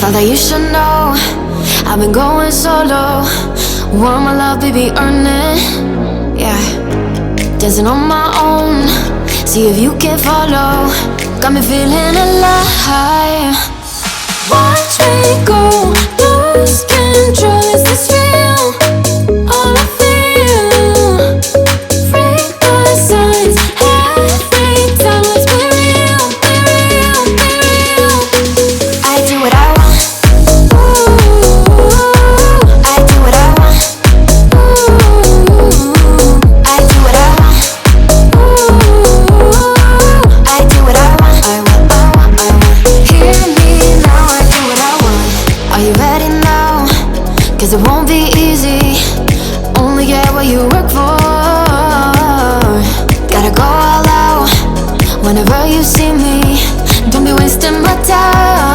Thought that you should know I've been going solo. Want my love, baby, earn it. Yeah, dancing on my own. See if you can follow. Got me feeling alive. Watch me go, lose control. Is this real? All I feel. Break the signs every time. Let's be real, be real, be real. I do what I want. Ooh, I do what I want. Ooh, I do what I want. Ooh, I do what I want. I want, I want, I want. Hear me now, I do what I want. Are you ready now? 'Cause it won't be easy. Only get what you work for. Gotta go all out whenever you see me. Don't be wasting my time.